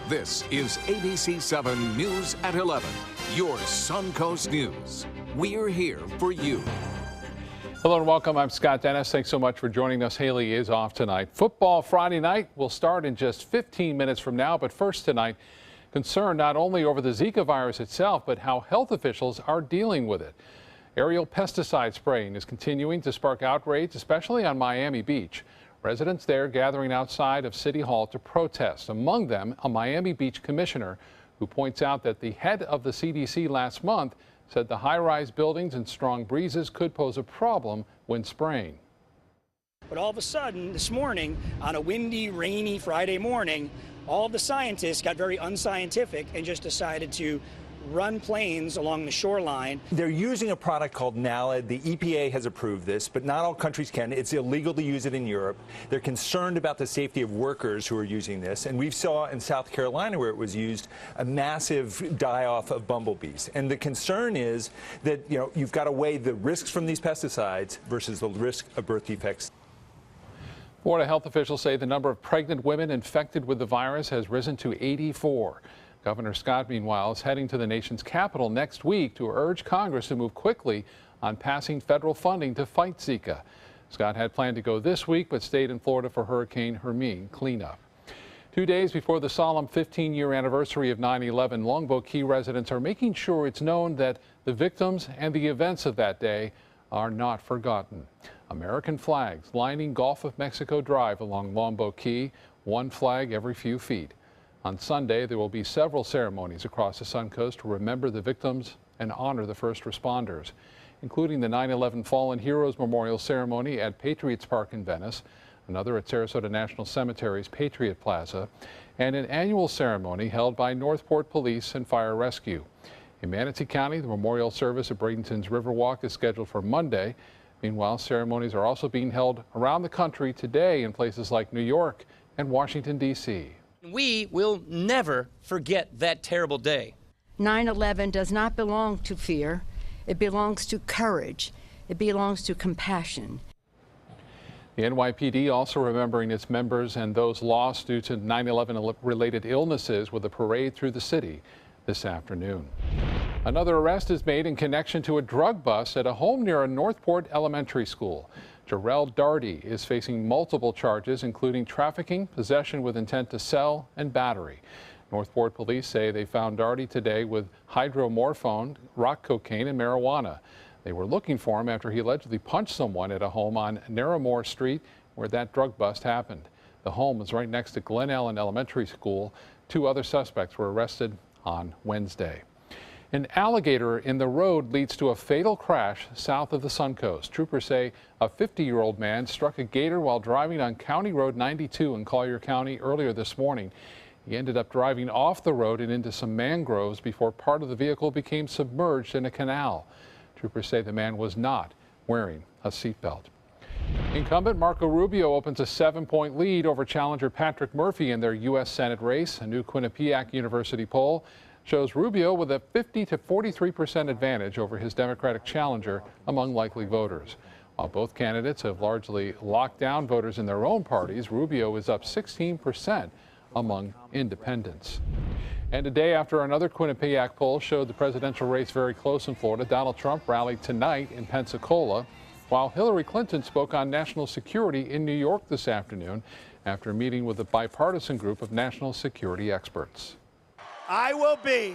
This is ABC7 News at 11, your Suncoast News. We're here for you. Hello and welcome. I'm Scott Dennis. Thanks so much for joining us. Haley is off tonight. Football Friday night will start in just 15 minutes from now. But first tonight, concern not only over the Zika virus itself, but how health officials are dealing with it. Aerial pesticide spraying is continuing to spark outrage, especially on Miami Beach. Residents there gathering outside of City Hall to protest, among them a Miami Beach commissioner who points out that the head of the CDC last month said the high-rise buildings and strong breezes could pose a problem when spraying. But all of a sudden, this morning, on a windy, rainy Friday morning, all of the scientists got very unscientific and just decided to run planes along the shoreline. They're using a product called NALED. The EPA has approved this, but not all countries can. It's illegal to use it in Europe. They're concerned about the safety of workers who are using this. And we saw in South Carolina, where it was used, a massive die-off of bumblebees. And the concern is that, you've got to weigh the risks from these pesticides versus the risk of birth defects. Florida health officials say the number of pregnant women infected with the virus has risen to 84. Governor Scott, meanwhile, is heading to the nation's capital next week to urge Congress to move quickly on passing federal funding to fight Zika. Scott had planned to go this week, but stayed in Florida for Hurricane Hermine cleanup. 2 days before the solemn 15-year anniversary of 9/11, Longboat Key residents are making sure it's known that the victims and the events of that day are not forgotten. American flags lining Gulf of Mexico Drive along Longboat Key, one flag every few feet. On Sunday, there will be several ceremonies across the Suncoast to remember the victims and honor the first responders, including the 9/11 Fallen Heroes Memorial Ceremony at Patriots Park in Venice, another at Sarasota National Cemetery's Patriot Plaza, and an annual ceremony held by Northport Police and Fire Rescue. In Manatee County, the memorial service at Bradenton's Riverwalk is scheduled for Monday. Meanwhile, ceremonies are also being held around the country today in places like New York and Washington, D.C. We will never forget that terrible day. 9/11 does not belong to fear. It belongs to courage. It belongs to compassion. The NYPD also remembering its members and those lost due to 9/11 related illnesses with a parade through the city this afternoon. Another arrest is made in connection to a drug bust at a home near a Northport elementary school. Jarrell Darty is facing multiple charges, including trafficking, possession with intent to sell, and battery. Northport police say they found Darty today with hydromorphone, rock cocaine, and marijuana. They were looking for him after he allegedly punched someone at a home on Narramore Street where that drug bust happened. The home is right next to Glen Ellen Elementary School. 2 other suspects were arrested on Wednesday. An alligator in the road leads to a fatal crash south of the Suncoast. Troopers say a 50-year-old man struck a gator while driving on County Road 92 in Collier County earlier this morning. He ended up driving off the road and into some mangroves before part of the vehicle became submerged in a canal. Troopers say the man was not wearing a seatbelt. Incumbent Marco Rubio opens a 7-point lead over challenger Patrick Murphy in their U.S. Senate race. A new Quinnipiac University poll shows Rubio with a 50 to 43% advantage over his Democratic challenger among likely voters. While both candidates have largely locked down voters in their own parties, Rubio is up 16% among independents. And a day after another Quinnipiac poll showed the presidential race very close in Florida, Donald Trump rallied tonight in Pensacola, while Hillary Clinton spoke on national security in New York this afternoon after meeting with a bipartisan group of national security experts. I will be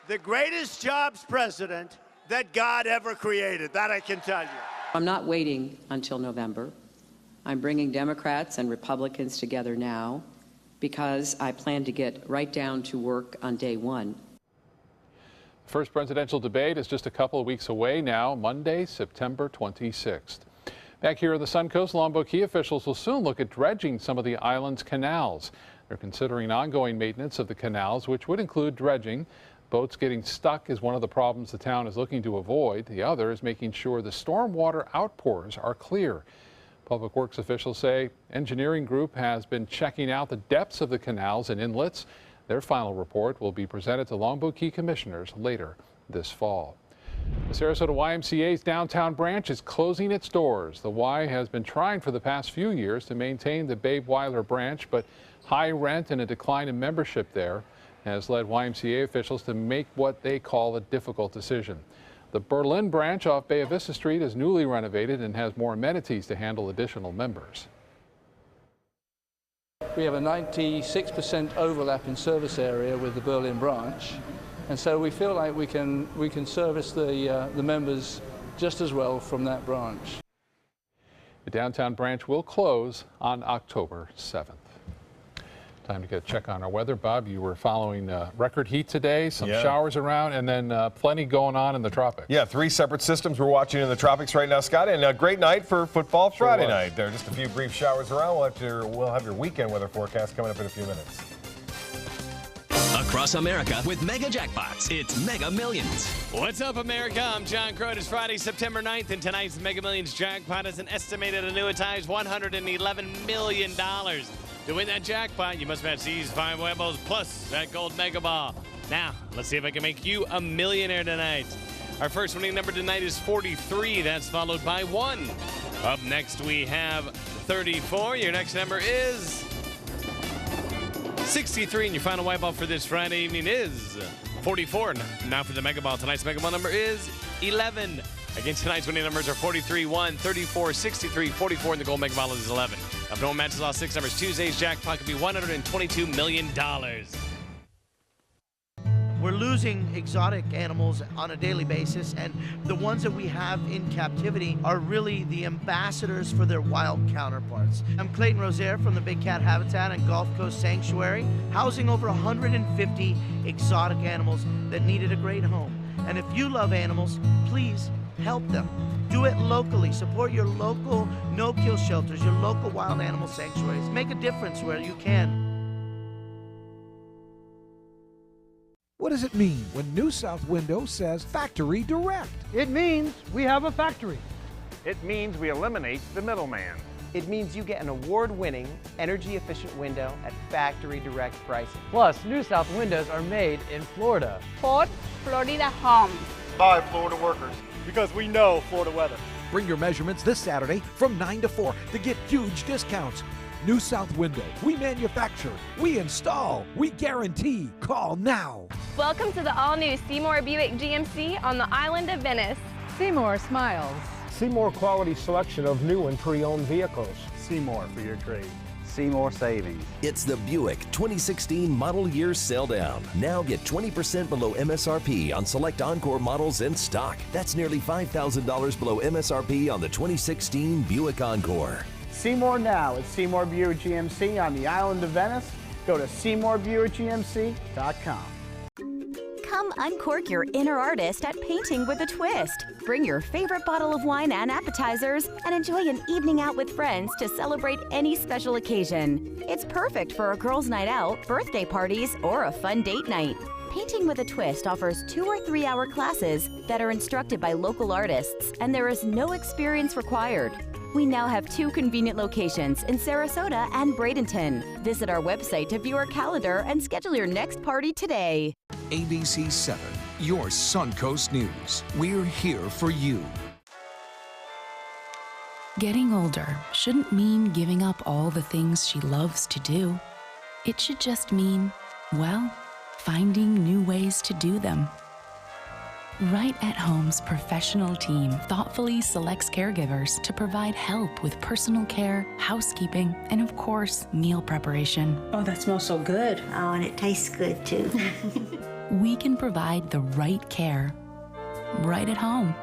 the greatest jobs president that God ever created. That I can tell you. I'm not waiting until November. I'm bringing Democrats and Republicans together now because I plan to get right down to work on day one. The first presidential debate is just a couple of weeks away now, Monday, September 26th. Back here on the Suncoast, Longboat Key officials will soon look at dredging some of the island's canals. They're considering ongoing maintenance of the canals, which would include dredging. Boats getting stuck is one of the problems the town is looking to avoid. The other is making sure the stormwater outpours are clear. Public Works officials say engineering group has been checking out the depths of the canals and inlets. Their final report will be presented to Longboat Key commissioners later this fall. The Sarasota YMCA's downtown branch is closing its doors. The Y has been trying for the past few years to maintain the Babe Weiler branch, but high rent and a decline in membership there has led YMCA officials to make what they call a difficult decision. The Berlin branch off Bay Vista Street is newly renovated and has more amenities to handle additional members. We have a 96% overlap in service area with the Berlin branch, and so we feel like we can service the members just as well from that branch. The downtown branch will close on October 7th. Time to get a check on our weather. Bob, you were following record heat today, some showers around, and then plenty going on in the tropics. Yeah, 3 separate systems we're watching in the tropics right now, Scott, and a great night for football Friday night. There are just a few brief showers around. We'll have your weekend weather forecast coming up in a few minutes. Across America with Mega Jackpots, it's Mega Millions. What's up, America? I'm John Crow. It's Friday, September 9th, and tonight's Mega Millions jackpot is an estimated annuitized $111 million. To win that jackpot, you must match these 5 Webos plus that gold Mega Ball. Now, let's see if I can make you a millionaire tonight. Our first winning number tonight is 43. That's followed by 1. Up next, we have 34. Your next number is 63, and your final white ball for this Friday evening is 44. Now for the Mega Ball. Tonight's Mega Ball number is 11. Again, tonight's winning numbers are 43, 1, 34, 63, 44, and the gold Mega Ball is 11. If no one matches all 6 numbers, Tuesday's jackpot could be $122 million. We're losing exotic animals on a daily basis, and the ones that we have in captivity are really the ambassadors for their wild counterparts. I'm Clayton Rozier from the Big Cat Habitat and Gulf Coast Sanctuary, housing over 150 exotic animals that needed a great home. And if you love animals, please help them. Do it locally. Support your local no-kill shelters, your local wild animal sanctuaries. Make a difference where you can. What does it mean when New South Window says Factory Direct? It means we have a factory. It means we eliminate the middleman. It means you get an award-winning, energy-efficient window at factory direct pricing. Plus, New South windows are made in Florida. For Florida homes. By Florida workers. Because we know Florida weather. Bring your measurements this Saturday from 9 to 4 to get huge discounts. New South Window. We manufacture, we install, we guarantee. Call now. Welcome to the all-new Seymour Buick GMC on the island of Venice. Seymour smiles. Seymour quality selection of new and pre-owned vehicles. Seymour for your trade. Seymour Savings. It's the Buick 2016 model year sale down. Now get 20% below MSRP on select Encore models in stock. That's nearly $5,000 below MSRP on the 2016 Buick Encore. Seymour now at Seymour Buick GMC on the island of Venice. Go to SeymourBuickGMC.com. Come uncork your inner artist at Painting with a Twist. Bring your favorite bottle of wine and appetizers and enjoy an evening out with friends to celebrate any special occasion. It's perfect for a girls' night out, birthday parties, or a fun date night. Painting with a Twist offers 2 or 3 hour classes that are instructed by local artists, and there is no experience required. We now have 2 convenient locations in Sarasota and Bradenton. Visit our website to view our calendar and schedule your next party today. ABC7, your Suncoast News. We're here for you. Getting older shouldn't mean giving up all the things she loves to do. It should just mean, well, finding new ways to do them. Right at Home's professional team thoughtfully selects caregivers to provide help with personal care, housekeeping, and of course, meal preparation. Oh, that smells so good. Oh, and it tastes good too. We can provide the right care right at home.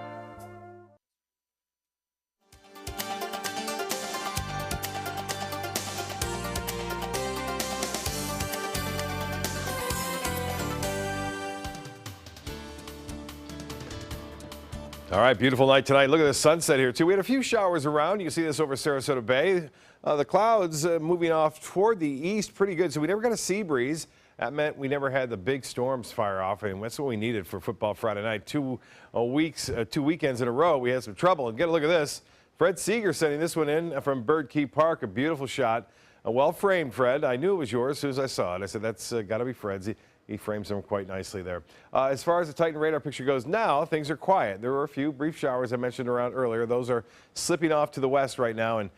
All right, beautiful night tonight. Look at the sunset here, too. We had a few showers around. You can see this over Sarasota Bay. The clouds moving off toward the east pretty good, so we never got a sea breeze. That meant we never had the big storms fire off, and that's what we needed for football Friday night. 2 weekends in a row, we had some trouble. And get a look at this. Fred Seeger sending this one in from Bird Key Park. A beautiful shot. Well framed, Fred. I knew it was yours as soon as I saw it. I said, that's got to be Fred's. he frames them quite nicely there. As far as the Titan radar picture goes now, things are quiet. There were a few brief showers I mentioned around earlier. Those are slipping off to the west right now and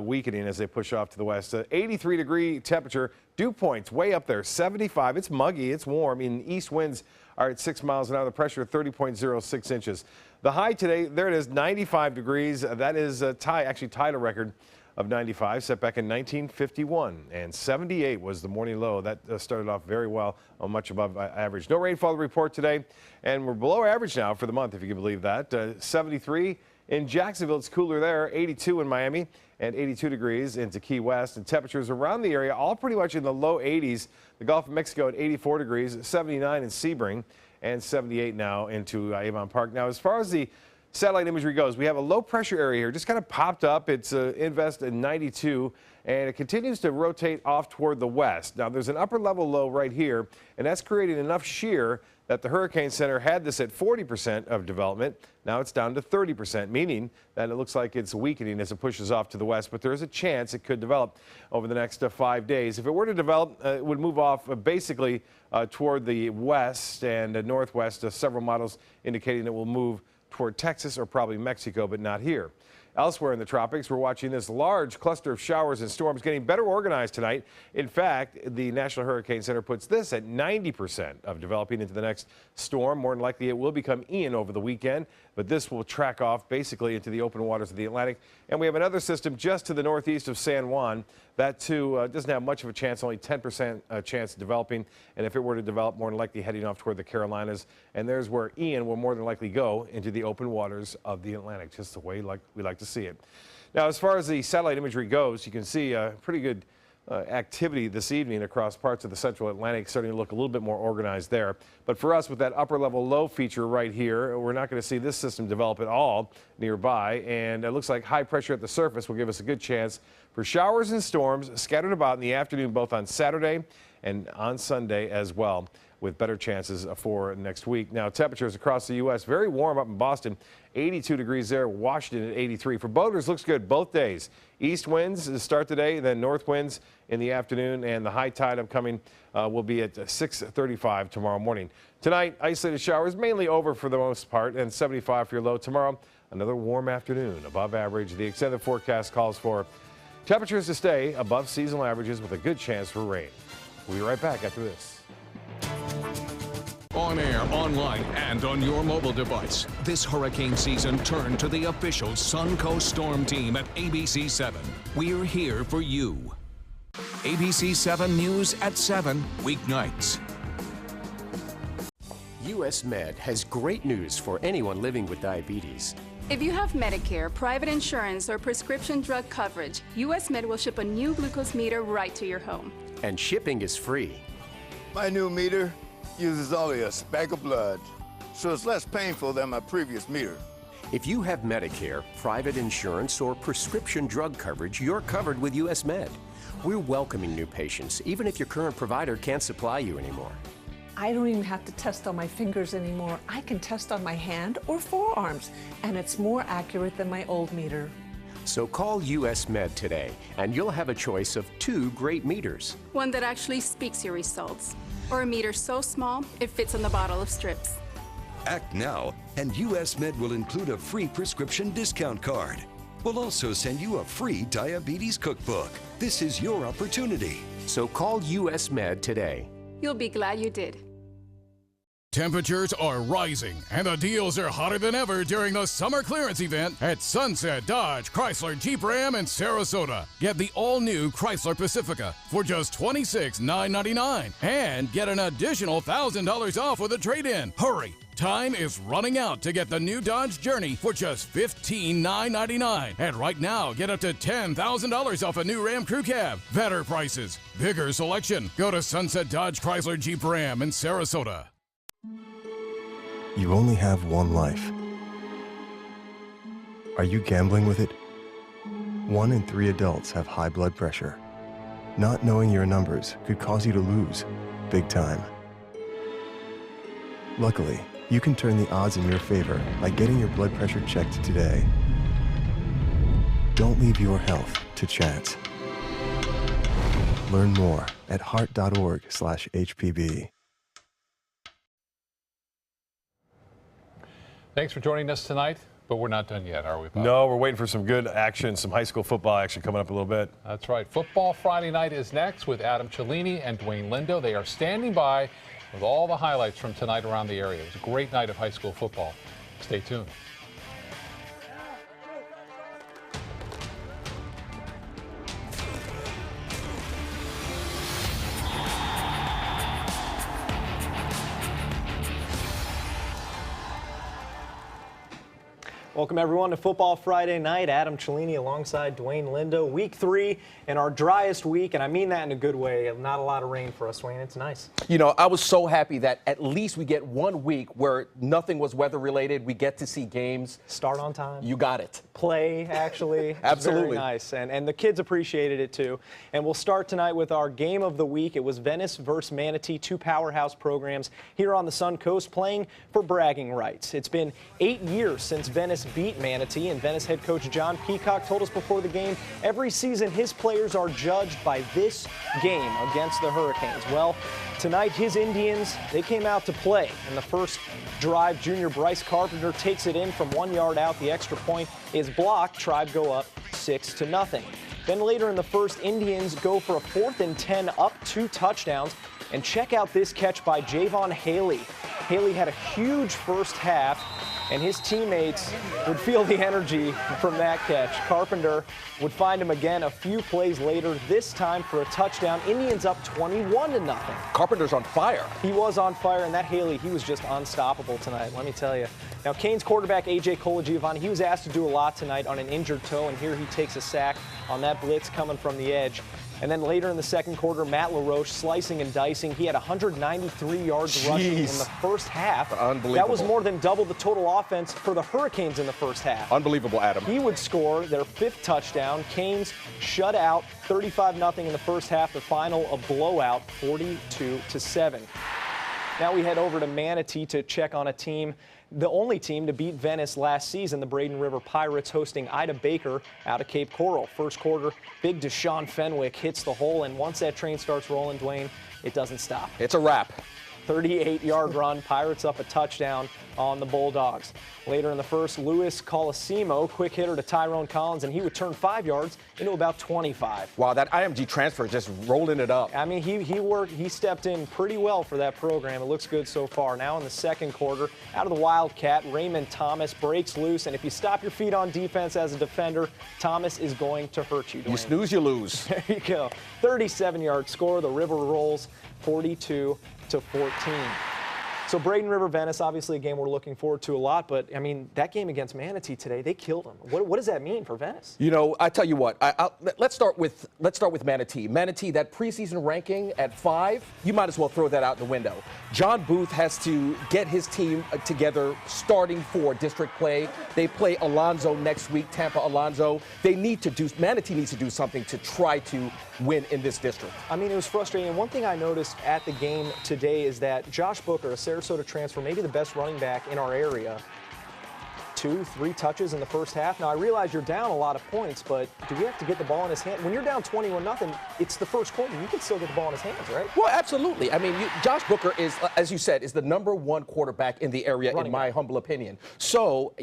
weakening as they push off to the west. 83-degree temperature. Dew points way up there, 75. It's muggy, it's warm. East winds are at 6 miles an hour. The pressure 30.06 inches. The high today, there it is, 95 degrees. That is actually tied a record of 95, set back in 1951, and 78 was the morning low. That started off very well, much above average. No rainfall to report today, and we're below average now for the month, if you can believe that. 73 in Jacksonville, it's cooler there, 82 in Miami, and 82 degrees into Key West, and temperatures around the area all pretty much in the low 80s. The Gulf of Mexico at 84 degrees, 79 in Sebring, and 78 now into Avon Park. Now, as far as the satellite imagery goes, we have a low pressure area here, just kind of popped up. It's invest in 92, and it continues to rotate off toward the west. Now, there's an upper level low right here, and that's creating enough shear that the Hurricane Center had this at 40% of development. Now it's down to 30%, meaning that it looks like it's weakening as it pushes off to the west, but there is a chance it could develop over the next 5 days. If it were to develop, it would move off basically toward the west and northwest, several models indicating it will move toward Texas or probably Mexico, but not here. Elsewhere in the tropics, we're watching this large cluster of showers and storms getting better organized tonight. In fact, the National Hurricane Center puts this at 90% of developing into the next storm. More than likely, it will become Ian over the weekend, but this will track off basically into the open waters of the Atlantic. And we have another system just to the northeast of San Juan. That, too, doesn't have much of a chance, only 10% chance of developing. And if it were to develop, more than likely heading off toward the Carolinas. And there's where Ian will more than likely go, into the open waters of the Atlantic, just the way we like to see it. Now, as far as the satellite imagery goes, you can see pretty good activity this evening across parts of the central Atlantic, starting to look a little bit more organized there. But for us, with that upper level low feature right here, we're not going to see this system develop at all nearby. And it looks like high pressure at the surface will give us a good chance for showers and storms scattered about in the afternoon, both on Saturday and on Sunday as well, with better chances for next week. Now, temperatures across the U.S. very warm up in Boston, 82 degrees there, Washington at 83. For boaters, looks good both days. East winds to start today, then north winds in the afternoon, and the high tide upcoming will be at 6:35 tomorrow morning. Tonight, isolated showers mainly over for the most part, and 75 for your low. Tomorrow, another warm afternoon, above average. The extended forecast calls for temperatures to stay above seasonal averages with a good chance for rain. We'll be right back after this. On air, online, and on your mobile device, this hurricane season turned to the official Suncoast Storm Team at ABC7. We're here for you. ABC7 News at 7, weeknights. US Med has great news for anyone living with diabetes. If you have Medicare, private insurance, or prescription drug coverage, US Med will ship a new glucose meter right to your home. And shipping is free. My new meter uses only a speck of blood, so it's less painful than my previous meter. If you have Medicare, private insurance, or prescription drug coverage, you're covered with US Med. We're welcoming new patients, even if your current provider can't supply you anymore. I don't even have to test on my fingers anymore. I can test on my hand or forearms, and it's more accurate than my old meter. So call US Med today, and you'll have a choice of 2 great meters. One that actually speaks your results, or a meter so small it fits in the bottle of strips. Act now, and US Med will include a free prescription discount card. We'll also send you a free diabetes cookbook. This is your opportunity. So call US Med today. You'll be glad you did. Temperatures are rising, and the deals are hotter than ever during the summer clearance event at Sunset Dodge Chrysler Jeep Ram in Sarasota. Get the all-new Chrysler Pacifica for just $26,999 and get an additional $1,000 off with a trade-in. Hurry! Time is running out to get the new Dodge Journey for just $15,999. And right now, get up to $10,000 off a new Ram Crew Cab. Better prices, bigger selection. Go to Sunset Dodge Chrysler Jeep Ram in Sarasota. You only have one life. Are you gambling with it? 1 in 3 adults have high blood pressure. Not knowing your numbers could cause you to lose, big time. Luckily, you can turn the odds in your favor by getting your blood pressure checked today. Don't leave your health to chance. Learn more at heart.org/HPB. Thanks for joining us tonight, but we're not done yet, are we, Bob? No, we're waiting for some good action, some high school football action coming up a little bit. That's right. Football Friday night is next with Adam Cellini and Dwayne Lindo. They are standing by with all the highlights from tonight around the area. It was a great night of high school football. Stay tuned. Welcome everyone to Football Friday night. Adam Cellini alongside Dwayne Lindo. Week 3 and our driest week, and I mean that in a good way. Not a lot of rain for us, Dwayne. It's nice. You know, I was so happy that at least we get 1 week where nothing was weather related. We get to see games. Start on time. You got it. Play, actually. Absolutely. Very nice. And the kids appreciated it too. And we'll start tonight with our game of the week. It was Venice versus Manatee, 2 powerhouse programs here on the Sun Coast playing for bragging rights. It's been 8 years since Venice beat Manatee, and Venice head coach John Peacock told us before the game every season his players are judged by this game against the Hurricanes. Well, tonight his Indians, they came out to play. In the first drive, junior Bryce Carpenter takes it in from 1 yard out. The extra point is blocked. Tribe go up 6-0. Then later in the first, Indians go for a 4th and 10, up 2 touchdowns. And check out this catch by Javon Haley. Haley had a huge first half, and his teammates would feel the energy from that catch. Carpenter would find him again a few plays later, this time for a touchdown. Indians up 21-0. Carpenter's on fire. He was on fire, and that Haley, he was just unstoppable tonight, let me tell you. Now, Canes quarterback A.J. Colagiovanni, he was asked to do a lot tonight on an injured toe, and here he takes a sack on that blitz coming from the edge. And then later in the second quarter, Matt LaRoche slicing and dicing. He had 193 yards rushing in the first half. Unbelievable. That was more than double the total offense for the Hurricanes in the first half. Unbelievable, Adam. He would score their 5th touchdown. Canes shut out 35-0 in the first half. The final, a blowout, 42-7. Now we head over to Manatee to check on a team, the only team to beat Venice last season, the Braden River Pirates, hosting Ida Baker out of Cape Coral. First quarter, big Deshaun Fenwick hits the hole, and once that train starts rolling, Dwayne, it doesn't stop. It's a wrap. 38-yard run, Pirates up a touchdown on the Bulldogs. Later in the first, Luis Colosimo, quick hitter to Tyrone Collins, and he would turn 5 yards into about 25. Wow, that IMG transfer just rolling it up. I mean, he stepped in pretty well for that program. It looks good so far. Now in the second quarter, out of the Wildcat, Raymond Thomas breaks loose, and if you stop your feet on defense as a defender, Thomas is going to hurt you, Dwayne. You snooze, you lose. There you go. 37-yard score. The River rolls 42-14. So Braden River Venice, obviously a game we're looking forward to a lot, but I mean, that game against Manatee today, they killed them. What does that mean for Venice? You know, I tell you what, let's start with Manatee. Manatee, that preseason ranking at 5, you might as well throw that out the window. John Booth has to get his team together starting for district play. They play Alonzo next week, Tampa Alonzo. Manatee needs to do something to try to win in this district. I mean, it was frustrating. One thing I noticed at the game today is that Josh Booker, a Sarasota transfer, maybe the best running back in our area, 2-3 touches in the first half. Now, I realize you're down a lot of points, but do we have to get the ball in his hand? When you're down 21-0, it's the first quarter. You can still get the ball in his hands, right? Well, absolutely. I mean, Josh Booker is, as you said, is the #1 quarterback in the area, in my humble opinion. So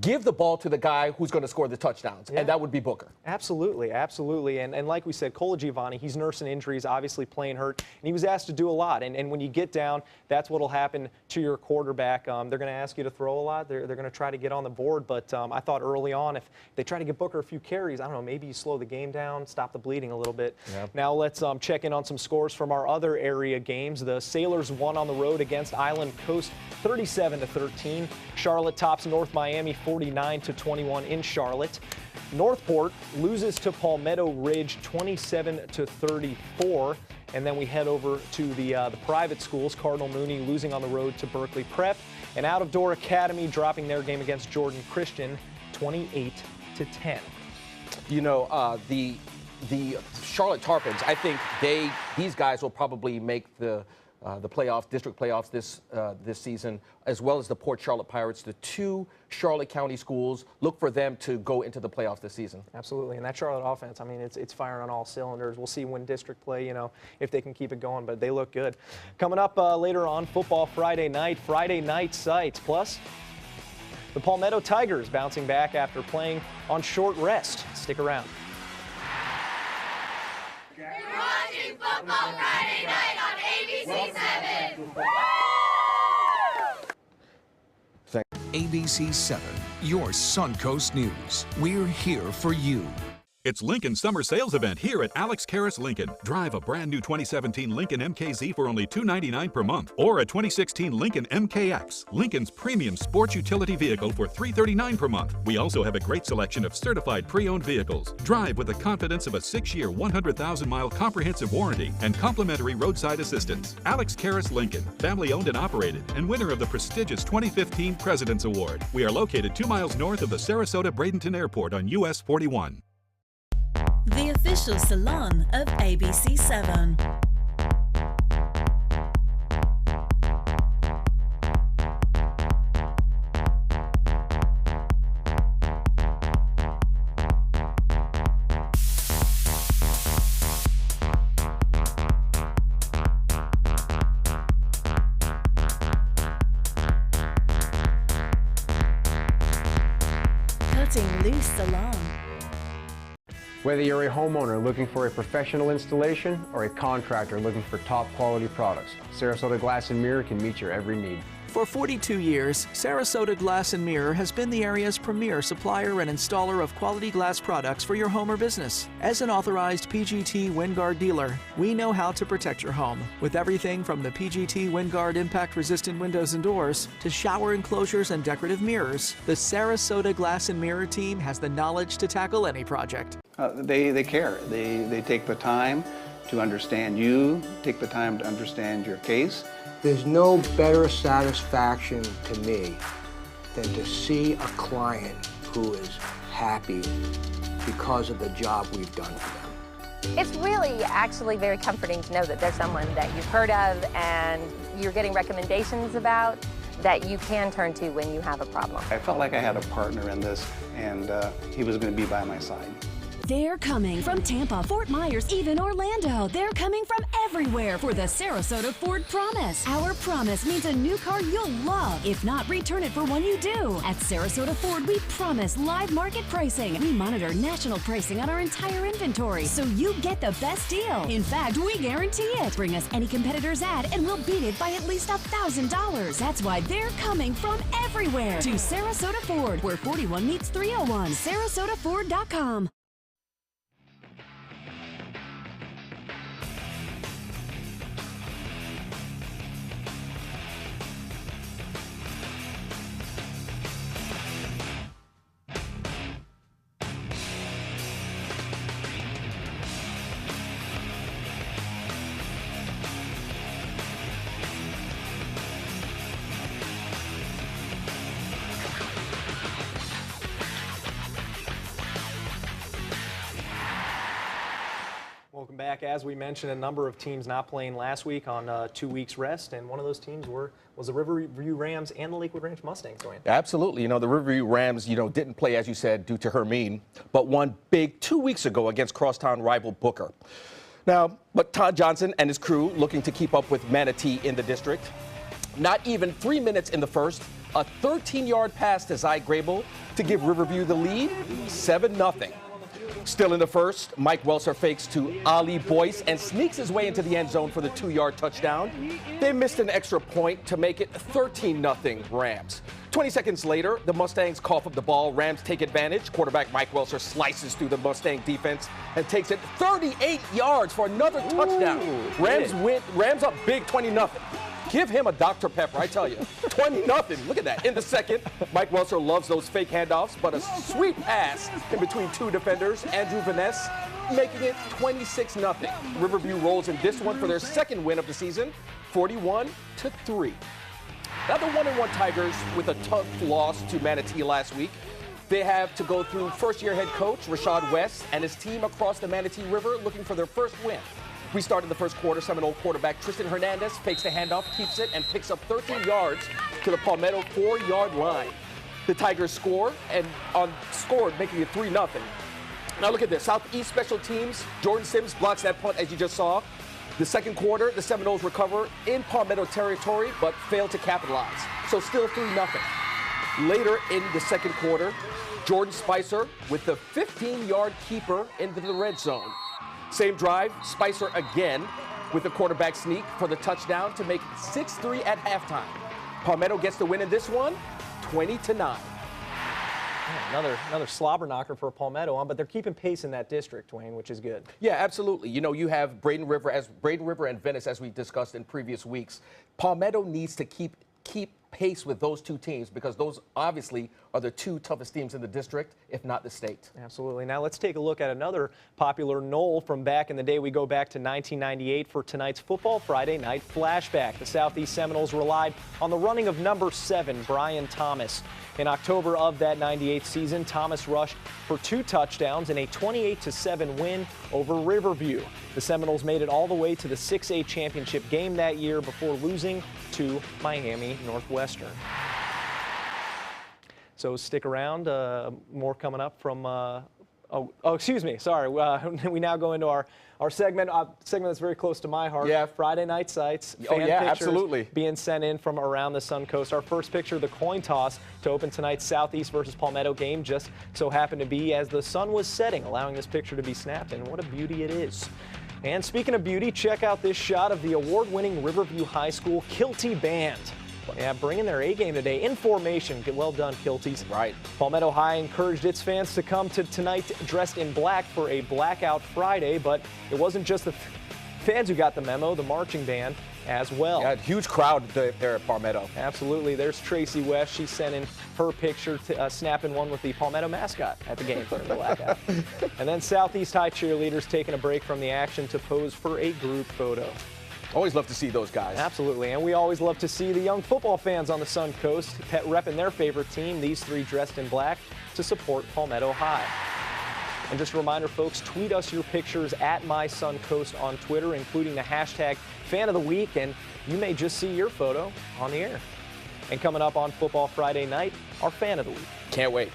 give the ball to the guy who's going to score the touchdowns, and that would be Booker. Absolutely, absolutely. And like we said, Colagiovanni, he's nursing injuries, obviously playing hurt, and he was asked to do a lot. And when you get down, that's what will happen to your quarterback. They're going to ask you to throw a lot. They're going to try to get on the board. But I thought early on, if they try to get Booker a few carries, I don't know, maybe you slow the game down, stop the bleeding a little bit. Yeah. Now let's check in on some scores from our other area games. The Sailors won on the road against Island Coast 37-13. Charlotte tops North Miami 49-21 in Charlotte. Northport loses to Palmetto Ridge 27-34. And then we head over to the private schools. Cardinal Mooney losing on the road to Berkeley Prep. And Out of Door Academy dropping their game against Jordan Christian 28-10. You know, the Charlotte Tarpons, I think these guys will probably make the playoffs, district playoffs this season, as well as the Port Charlotte Pirates, the 2 Charlotte County schools. Look for them to go into the playoffs this season. Absolutely, and that Charlotte offense, I mean, it's firing on all cylinders. We'll see when district play, you know, if they can keep it going, but they look good. Coming up later on, Football Friday night sites, plus The Palmetto Tigers bouncing back after playing on short rest. Stick around. You're watching Football Friday Night on ABC7. ABC7, your Suncoast News. We're here for you. It's Lincoln's summer sales event here at Alex Karras Lincoln. Drive a brand new 2017 Lincoln MKZ for only $299 per month, or a 2016 Lincoln MKX, Lincoln's premium sports utility vehicle for $339 per month. We also have a great selection of certified pre-owned vehicles. Drive with the confidence of a 6-year, 100,000-mile comprehensive warranty and complimentary roadside assistance. Alex Karras Lincoln, family-owned and operated, and winner of the prestigious 2015 President's Award. We are located 2 miles north of the Sarasota-Bradenton Airport on US 41. The official salon of ABC7. Cutting Loose Salon. Whether you're a homeowner looking for a professional installation or a contractor looking for top quality products, Sarasota Glass and Mirror can meet your every need. For 42 years, Sarasota Glass & Mirror has been the area's premier supplier and installer of quality glass products for your home or business. As an authorized PGT WinGuard dealer, we know how to protect your home. With everything from the PGT WinGuard impact-resistant windows and doors to shower enclosures and decorative mirrors, the Sarasota Glass & Mirror team has the knowledge to tackle any project. They care. They take the time to understand you, take the time to understand your case. There's no better satisfaction to me than to see a client who is happy because of the job we've done for them. It's really actually very comforting to know that there's someone that you've heard of and you're getting recommendations about that you can turn to when you have a problem. I felt like I had a partner in this, and he was going to be by my side. They're coming from Tampa, Fort Myers, even Orlando. They're coming from everywhere for the Sarasota Ford Promise. Our promise means a new car you'll love. If not, return it for one you do. At Sarasota Ford, we promise live market pricing. We monitor national pricing on our entire inventory, so you get the best deal. In fact, we guarantee it. Bring us any competitor's ad, and we'll beat it by at least $1,000. That's why they're coming from everywhere to Sarasota Ford, where 41 meets 301. SarasotaFord.com. Welcome back. As we mentioned, a number of teams not playing last week on 2 weeks rest, and one of those teams was the Riverview Rams and the Lakewood Ranch Mustangs. Dwayne. Absolutely. You know, the Riverview Rams, didn't play, as you said, due to Hermine, but won big 2 weeks ago against crosstown rival Booker. Now, but Todd Johnson and his crew looking to keep up with Manatee in the district. Not even 3 minutes in the first, a 13-yard pass to Zy Grable to give Riverview the lead, 7-0. Still in the first, Mike Welser fakes to Ali Boyce and sneaks his way into the end zone for the 2-yard touchdown. They missed an extra point to make it 13-0 Rams. 20 seconds later, the Mustangs cough up the ball. Rams take advantage. Quarterback Mike Welser slices through the Mustang defense and takes it 38 yards for another touchdown. Rams up big 20-0. Give him a Dr. Pepper, I tell you. 20-0. Look at that. In the second, Mike Welser loves those fake handoffs, but a sweet pass in between two defenders, Andrew Vaness, making it 26-0. Riverview rolls in this one for their second win of the season, 41-3. Now the 1-1 Tigers with a tough loss to Manatee last week. They have to go through first-year head coach Rashad West and his team across the Manatee River looking for their first win. We started the first quarter. Seminole quarterback Tristan Hernandez fakes the handoff, keeps it, and picks up 13 yards to the Palmetto 4-yard line. The Tigers scored, making it 3-0. Now look at this. Southeast special teams. Jordan Sims blocks that punt, as you just saw. The second quarter, the Seminoles recover in Palmetto territory, but fail to capitalize. So still 3-0. Later in the second quarter, Jordan Spicer with the 15-yard keeper into the red zone. Same drive, Spicer again with a quarterback sneak for the touchdown to make it 6-3 at halftime. Palmetto gets the win in this one, 20-9. Another slobber knocker for Palmetto, but they're keeping pace in that district, Dwayne, which is good. Yeah, absolutely. You know, you have Braden River and Venice, as we discussed in previous weeks. Palmetto needs to keep pace with those two teams because those obviously are the two toughest teams in the district, if not the state. Absolutely. Now let's take a look at another popular Knoll from back in the day. We go back to 1998 for tonight's Football Friday Night Flashback. The Southeast Seminoles relied on the running of number 7, Brian Thomas. In October of that 98 season, Thomas rushed for 2 touchdowns in a 28-7 win over Riverview. The Seminoles made it all the way to the 6A championship game that year before losing to Miami Northwestern. So stick around, more coming up from, excuse me, sorry. We now go into our segment that's very close to my heart. Yeah. Friday Night Sights. Oh, Fan yeah, pictures absolutely. being sent in from around the Suncoast. Our first picture, the coin toss to open tonight's Southeast versus Palmetto game, just so happened to be as the sun was setting, allowing this picture to be snapped, and what a beauty it is. And speaking of beauty, check out this shot of the award-winning Riverview High School Kilty Band. Yeah, bringing their A-game today in formation. Well done, Kilties. Right. Palmetto High encouraged its fans to come to tonight dressed in black for a Blackout Friday, but it wasn't just the fans who got the memo, the marching band as well. Yeah, huge crowd there at Palmetto. Absolutely. There's Tracy West. She sent in her picture, snapping one with the Palmetto mascot at the game for the Blackout. And then Southeast High cheerleaders taking a break from the action to pose for a group photo. Always love to see those guys. Absolutely, and we always love to see the young football fans on the Sun Coast repping their favorite team, these 3 dressed in black, to support Palmetto High. And just a reminder, folks, tweet us your pictures at MySunCoast on Twitter, including the hashtag Fan of the Week, and you may just see your photo on the air. And coming up on Football Friday night, our Fan of the Week. Can't wait.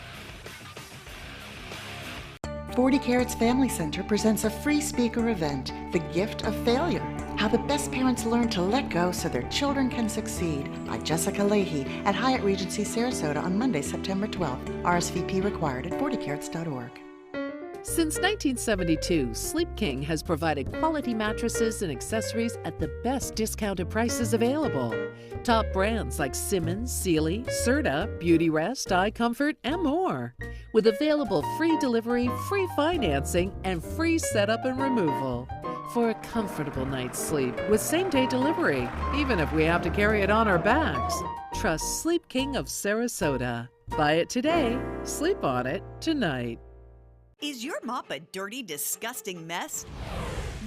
40 Carats Family Center presents a free speaker event, The Gift of Failure. How the Best Parents Learn to Let Go So Their Children Can Succeed by Jessica Leahy at Hyatt Regency Sarasota on Monday, September 12th. RSVP required at 40carats.org. Since 1972, Sleep King has provided quality mattresses and accessories at the best discounted prices available. Top brands like Simmons, Sealy, Serta, Beautyrest, iComfort, and more. With available free delivery, free financing, and free setup and removal. For a comfortable night's sleep with same-day delivery, even if we have to carry it on our backs. Trust Sleep King of Sarasota. Buy it today, sleep on it tonight. Is your mop a dirty, disgusting mess?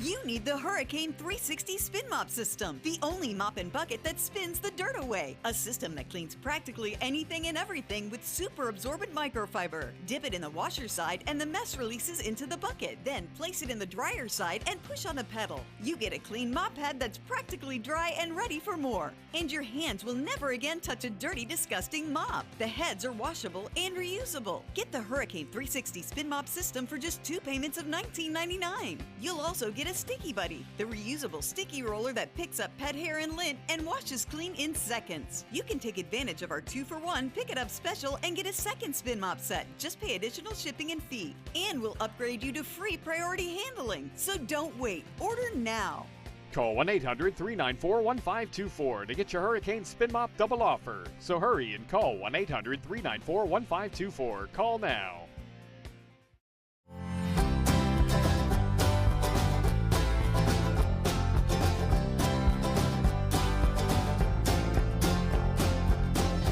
You need the Hurricane 360 Spin Mop System, the only mop and bucket that spins the dirt away. A system that cleans practically anything and everything with super absorbent microfiber. Dip it in the washer side and the mess releases into the bucket. Then place it in the dryer side and push on the pedal. You get a clean mop pad that's practically dry and ready for more. And your hands will never again touch a dirty, disgusting mop. The heads are washable and reusable. Get the Hurricane 360 Spin Mop System for just 2 payments of $19.99. You'll also get a Sticky Buddy, the reusable sticky roller that picks up pet hair and lint and washes clean in seconds. You can take advantage of our 2-for-1 Pick It Up special and get a second spin mop set. Just pay additional shipping and fee. And we'll upgrade you to free priority handling. So don't wait. Order now. Call 1-800-394-1524 to get your Hurricane Spin Mop double offer. So hurry and call 1-800-394-1524. Call now.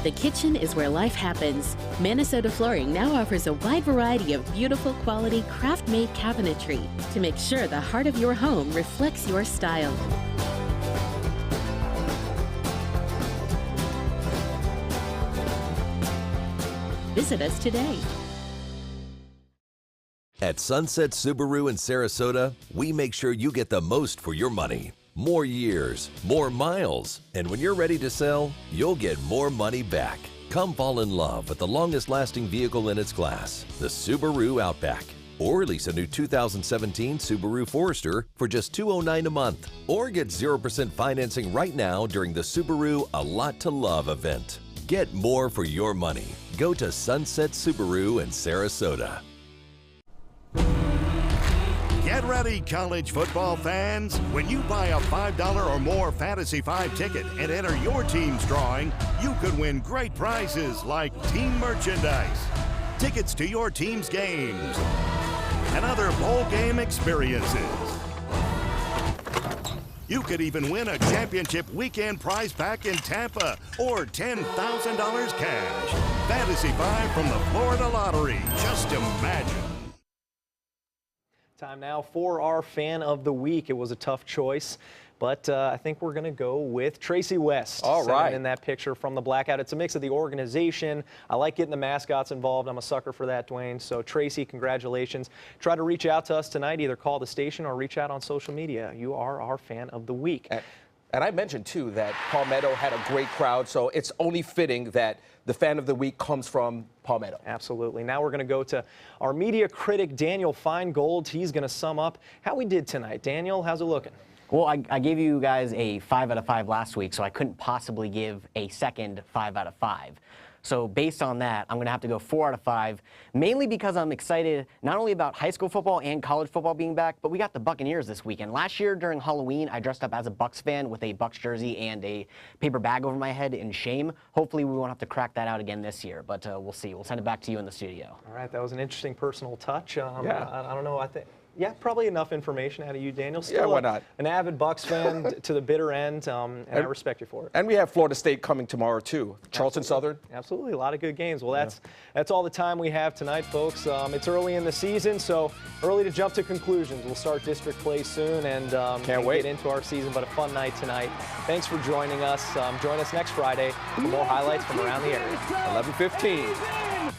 The kitchen is where life happens. Minnesota Flooring now offers a wide variety of beautiful quality craft-made cabinetry to make sure the heart of your home reflects your style. Visit us today. At Sunset Subaru in Sarasota, we make sure you get the most for your money. More years, more miles, and when you're ready to sell, you'll get more money back. Come fall in love with the longest-lasting vehicle in its class, the Subaru Outback. Or lease a new 2017 Subaru Forester for just $209 a month. Or get 0% financing right now during the Subaru A Lot to Love event. Get more for your money. Go to Sunset Subaru in Sarasota. Get ready, college football fans. When you buy a $5 or more Fantasy 5 ticket and enter your team's drawing, you could win great prizes like team merchandise, tickets to your team's games, and other bowl game experiences. You could even win a championship weekend prize pack in Tampa or $10,000 cash. Fantasy 5 from the Florida Lottery. Just imagine. Time now for our Fan of the Week. It was a tough choice, but I think we're going to go with Tracy West. All right. In that picture from the Blackout. It's a mix of the organization. I like getting the mascots involved. I'm a sucker for that, Dwayne. So, Tracy, congratulations. Try to reach out to us tonight. Either call the station or reach out on social media. You are our Fan of the Week. And I mentioned, too, that Palmetto had a great crowd, so it's only fitting that the Fan of the Week comes from Palmetto. Absolutely. Now we're going to go to our media critic, Daniel Feingold. He's going to sum up how we did tonight. Daniel, how's it looking? Well, I gave you guys a 5 out of 5 last week, so I couldn't possibly give a second 5 out of 5. So based on that, I'm going to have to go 4 out of 5, mainly because I'm excited not only about high school football and college football being back, but we got the Buccaneers this weekend. Last year during Halloween, I dressed up as a Bucs fan with a Bucs jersey and a paper bag over my head in shame. Hopefully we won't have to crack that out again this year, but we'll see. We'll send it back to you in the studio. All right, that was an interesting personal touch. I don't know. Yeah, probably enough information out of you, Daniel. Still why not? An avid Bucs fan to the bitter end, and I respect you for it. And we have Florida State coming tomorrow, too. Charleston Southern. Absolutely, a lot of good games. Well, that's all the time we have tonight, folks. It's early in the season, so early to jump to conclusions. We'll start district play soon and Can't wait. get into our season, but a fun night tonight. Thanks for joining us. Join us next Friday for more highlights from around the area. 11:15.